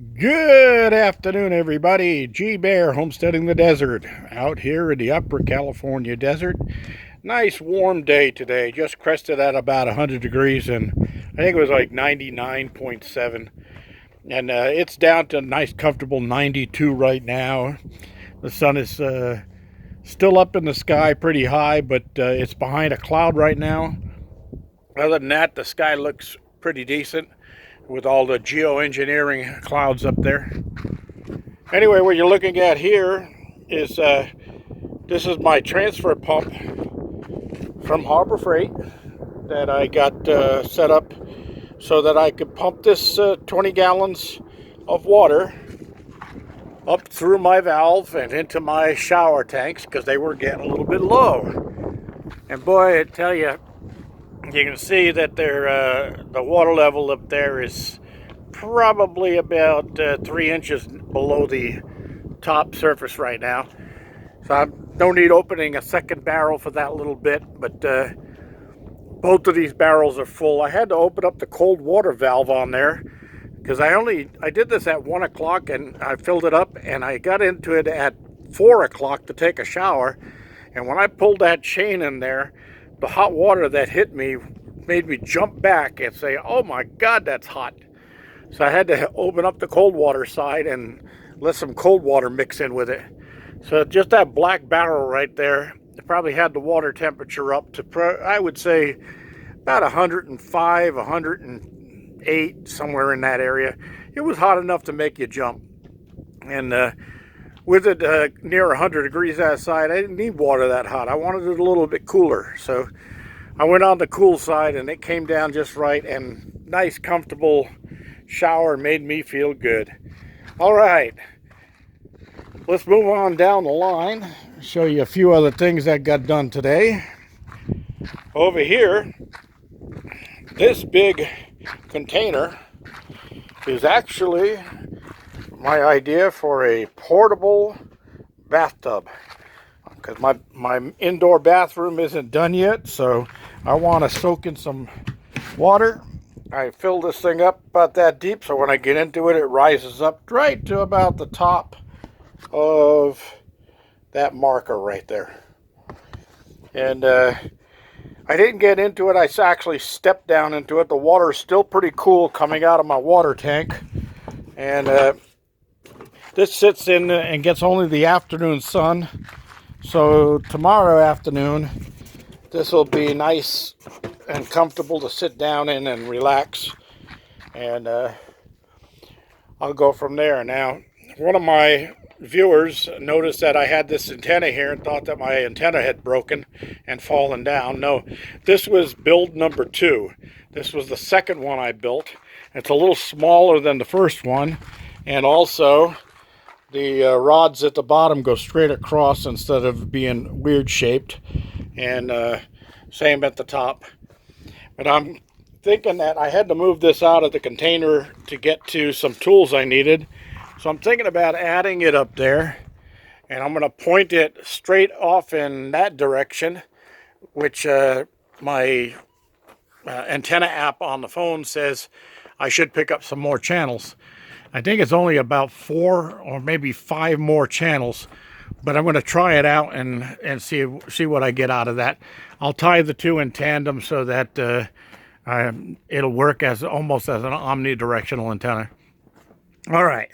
Good afternoon, everybody. G Bear, Homesteading the Desert, out here in the upper California desert. Nice warm day today, just crested at about 100 degrees, and I think it was like 99.7. And it's down to a nice, comfortable 92 right now. The sun is still up in the sky pretty high, but it's behind a cloud right now. Other than that, the sky looks pretty decent with all the geoengineering clouds up there. Anyway, what you're looking at here is this is my transfer pump from Harbor Freight that I got set up so that I could pump this 20 gallons of water up through my valve and into my shower tanks because they were getting a little bit low. And boy, I tell you, you can see that the water level up there is probably about 3 inches below the top surface right now. So I don't need opening a second barrel for that little bit, but both of these barrels are full. I had to open up the cold water valve on there because I did this at 1 o'clock and I filled it up, and I got into it at 4 o'clock to take a shower. And when I pulled that chain in there, the hot water that hit me made me jump back and say, oh my God, that's hot. So I had to open up the cold water side and let some cold water mix in with it. So just that black barrel right there, it probably had the water temperature up to, I would say, about 105, 108, somewhere in that area. It was hot enough to make you jump. And with it near 100 degrees outside, I didn't need water that hot. I wanted it a little bit cooler. So I went on the cool side and it came down just right, and nice, comfortable shower made me feel good. All right, let's move on down the line, show you a few other things that got done today. Over here, this big container is actually my idea for a portable bathtub, because my indoor bathroom isn't done yet, so I want to soak in some water. I fill this thing up about that deep, so when I get into it, it rises up right to about the top of that marker right there. And I didn't get into it. I actually stepped down into it. The water is still pretty cool coming out of my water tank. And this sits in and gets only the afternoon sun. So tomorrow afternoon, this will be nice and comfortable to sit down in and relax. And I'll go from there. Now, one of my viewers noticed that I had this antenna here and thought that my antenna had broken and fallen down. No, this was build number 2. This was the second one I built. It's a little smaller than the first one, and also the rods at the bottom go straight across instead of being weird shaped, and same at the top. But I'm thinking that I had to move this out of the container to get to some tools I needed. So I'm thinking about adding it up there, and I'm going to point it straight off in that direction, which my antenna app on the phone says I should pick up some more channels. I think it's only about 4 or maybe 5 more channels, but I'm going to try it out and see what I get out of that. I'll tie the two in tandem so that it'll work as almost as an omnidirectional antenna. All right.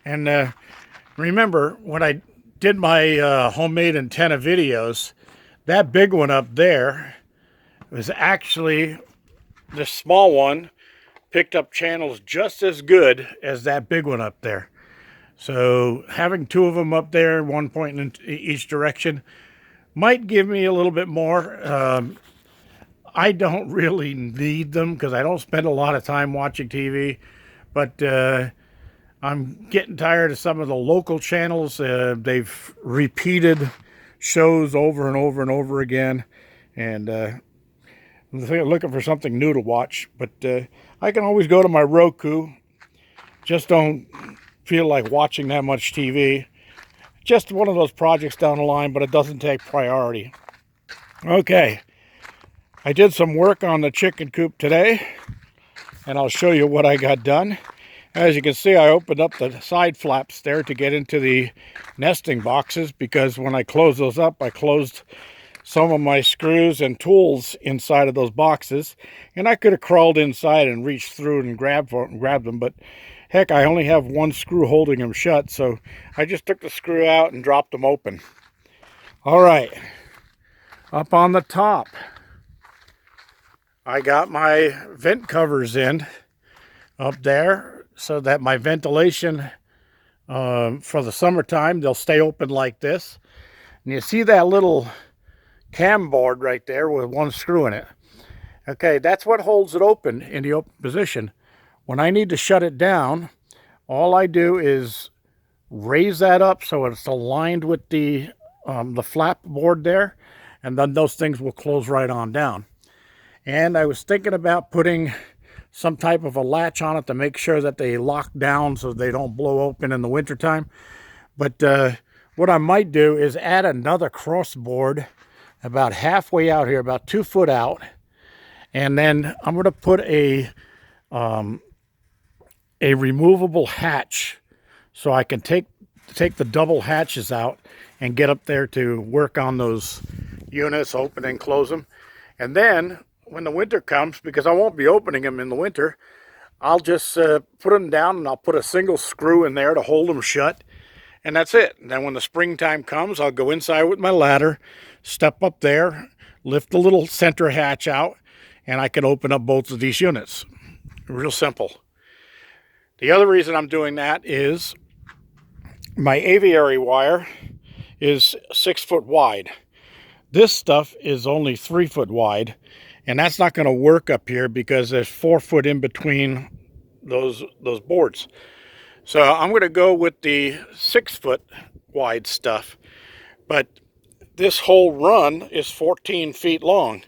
And remember, when I did my homemade antenna videos, that big one up there was actually the small one picked up channels just as good as that big one up there. So having 2 of them up there, one point in each direction, might give me a little bit more. I don't really need them because I don't spend a lot of time watching TV, but I'm getting tired of some of the local channels. They've repeated shows over and over and over again, and I'm looking for something new to watch. But I can always go to my Roku. Just don't feel like watching that much TV. Just one of those projects down the line, but it doesn't take priority. Okay, I did some work on the chicken coop today, and I'll show you what I got done. As you can see, I opened up the side flaps there to get into the nesting boxes, because when I close those up, I closed some of my screws and tools inside of those boxes, and I could have crawled inside and reached through and grabbed them, but heck, I only have one screw holding them shut, so I just took the screw out and dropped them open. All right, up on the top, I got my vent covers in up there so that my ventilation for the summertime, they'll stay open like this. And you see that little cam board right there with one screw in it. Okay, that's what holds it open in the open position. When I need to shut it down, all I do is raise that up so it's aligned with the flap board there, and then those things will close right on down. And I was thinking about putting some type of a latch on it to make sure that they lock down so they don't blow open in the wintertime. But what I might do is add another crossboard about halfway out here, about 2 foot out. And then I'm going to put a removable hatch so I can take the double hatches out and get up there to work on those units, open and close them. And then when the winter comes, because I won't be opening them in the winter, I'll just put them down and I'll put a single screw in there to hold them shut. And that's it. And then when the springtime comes, I'll go inside with my ladder, step up there, lift the little center hatch out, and I can open up both of these units. Real simple. The other reason I'm doing that is my aviary wire is 6 foot wide. This stuff is only 3 foot wide, and that's not going to work up here because there's 4 foot in between those boards. So I'm going to go with the 6 foot wide stuff, but this whole run is 14 feet long.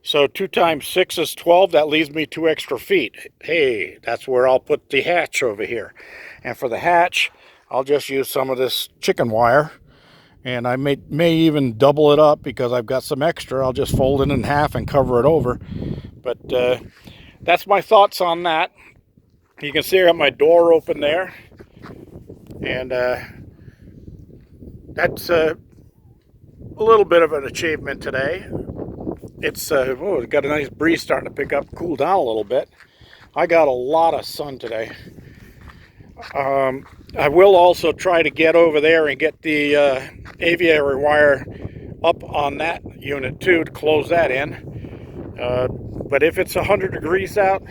So 2 times 6 is 12. That leaves me 2 extra feet. Hey, that's where I'll put the hatch over here. And for the hatch, I'll just use some of this chicken wire. And I may even double it up because I've got some extra. I'll just fold it in half and cover it over. But that's my thoughts on that. You can see I got my door open there. And that's a little bit of an achievement today. It's got a nice breeze starting to pick up, cool down a little bit. I got a lot of sun today. I will also try to get over there and get the aviary wire up on that unit too to close that in. But if it's 100 degrees out,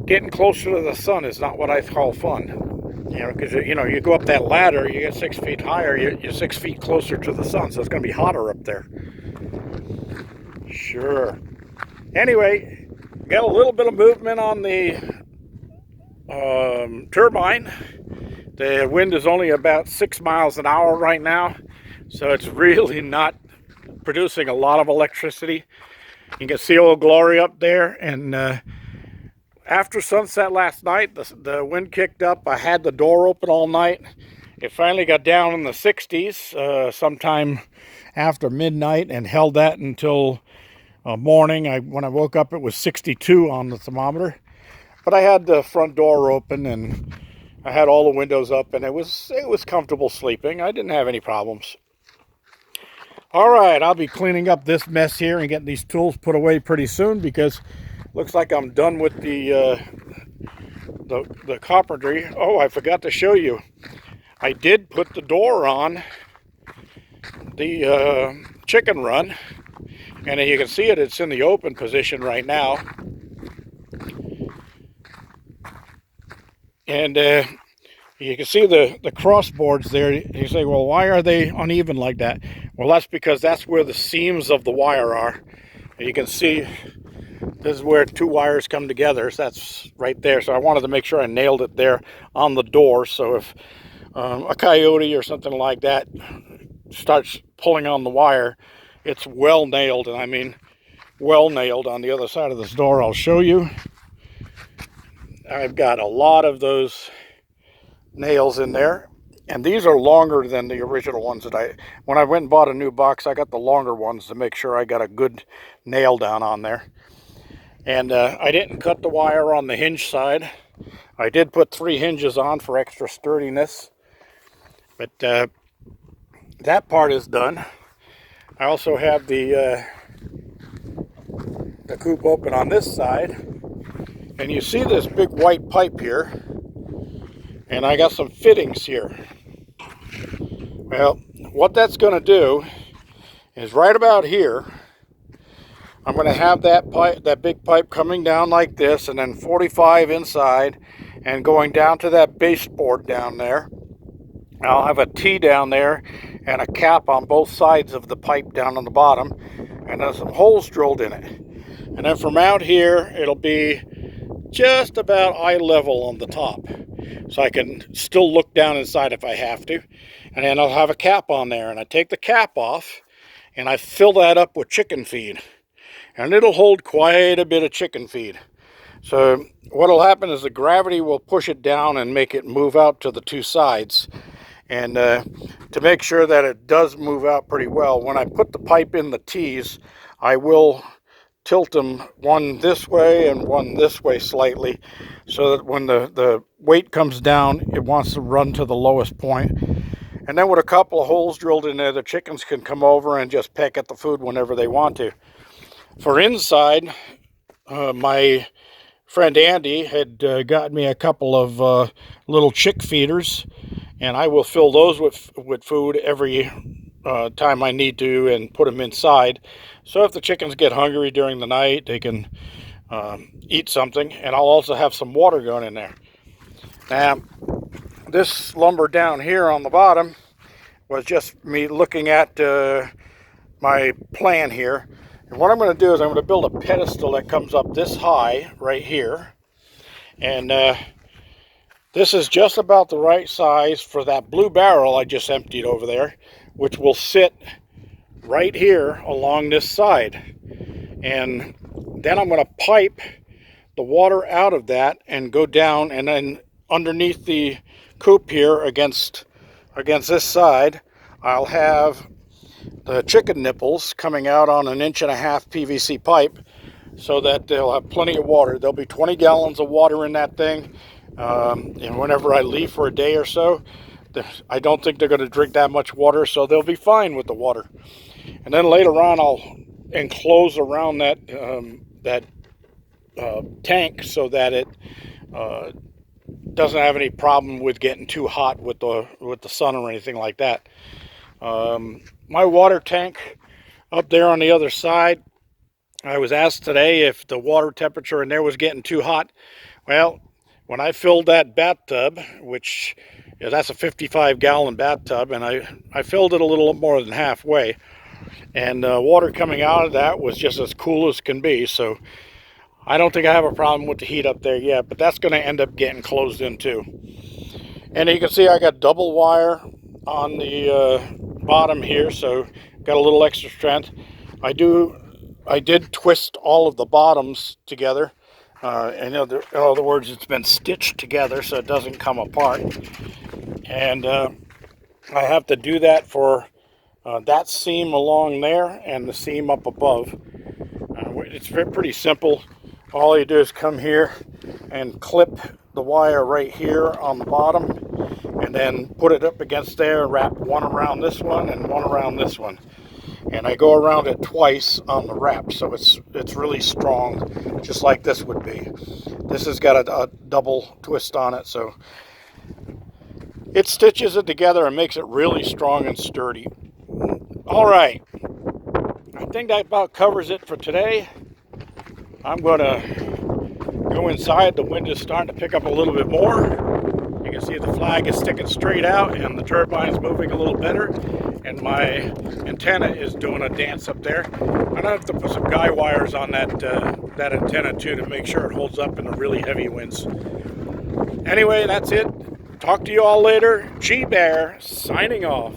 getting closer to the sun is not what I call fun. You know, because you go up that ladder, you get 6 feet higher, you're 6 feet closer to the sun, so it's going to be hotter up there. Sure. Anyway, got a little bit of movement on the turbine. The wind is only about 6 miles an hour right now, so it's really not producing a lot of electricity. You can see Old Glory up there, and after sunset last night, the wind kicked up. I had the door open all night. It finally got down in the 60s sometime after midnight and held that until morning. When I woke up, it was 62 on the thermometer. But I had the front door open and I had all the windows up, and it was comfortable sleeping. I didn't have any problems. All right, I'll be cleaning up this mess here and getting these tools put away pretty soon, because looks like I'm done with the carpentry. Oh, I forgot to show you. I did put the door on the chicken run, and you can see it's in the open position right now. And you can see the crossboards there. You say, well, why are they uneven like that? Well, that's because that's where the seams of the wire are. And you can see this is where 2 wires come together. So that's right there. So I wanted to make sure I nailed it there on the door. So if a coyote or something like that starts pulling on the wire, it's well nailed. And I mean well nailed on the other side of this door. I'll show you. I've got a lot of those nails in there, and these are longer than the original ones that when I went and bought a new box, I got the longer ones to make sure I got a good nail down on there. And I didn't cut the wire on the hinge side. I did put 3 hinges on for extra sturdiness, but that part is done. I also have the coop open on this side, and you see this big white pipe here, and I got some fittings here. Well, what that's going to do is right about here, I'm going to have that pipe, that big pipe coming down like this, and then 45 inside and going down to that baseboard down there. I'll have a T down there and a cap on both sides of the pipe down on the bottom, and then some holes drilled in it. And then from out here, it'll be just about eye level on the top, so I can still look down inside if I have to. And then I'll have a cap on there, and I take the cap off and I fill that up with chicken feed, and it'll hold quite a bit of chicken feed. So what'll happen is the gravity will push it down and make it move out to the 2 sides. And to make sure that it does move out pretty well, when I put the pipe in the T's, I will tilt them one this way and one this way slightly, so that when the weight comes down, it wants to run to the lowest point. And then with a couple of holes drilled in there, the chickens can come over and just peck at the food whenever they want to. For inside, my friend Andy had got me a couple of little chick feeders, and I will fill those with food every time I need to, and put them inside. So if the chickens get hungry during the night, they can eat something. And I'll also have some water going in there. Now, this lumber down here on the bottom was just me looking at my plan here. And what I'm going to do is I'm going to build a pedestal that comes up this high right here. And this is just about the right size for that blue barrel I just emptied over there, which will sit right here along this side. And then I'm going to pipe the water out of that and go down, and then underneath the coop here against this side, I'll have the chicken nipples coming out on an 1.5-inch PVC pipe, so that they'll have plenty of water. There'll be 20 gallons of water in that thing. And whenever I leave for a day or so, I don't think they're going to drink that much water, so they'll be fine with the water. And then later on, I'll enclose around that tank so that it doesn't have any problem with getting too hot with the sun or anything like that. My water tank up there on the other side, I was asked today if the water temperature in there was getting too hot. Well, when I filled that bathtub, which that's a 55-gallon bathtub, and I filled it a little more than halfway, and water coming out of that was just as cool as can be. So I don't think I have a problem with the heat up there yet, but that's going to end up getting closed in too. And you can see I got double wire on the bottom here, so got a little extra strength. I did twist all of the bottoms together. In other words, it's been stitched together so it doesn't come apart. And I have to do that for that seam along there and the seam up above. It's pretty simple. All you do is come here and clip the wire right here on the bottom, and then put it up against there, wrap one around this one and one around this one. And I go around it twice on the wrap, so it's really strong, just like this would be. This has got a double twist on it, so it stitches it together and makes it really strong and sturdy. All right, I think that about covers it for today. I'm going to go inside. The wind is starting to pick up a little bit more. You can see the flag is sticking straight out, and the turbine is moving a little better, and my antenna is doing a dance up there. I'm gonna have to put some guy wires on that antenna too, to make sure it holds up in the really heavy winds. Anyway, that's it. Talk to you all later. G Bear signing off.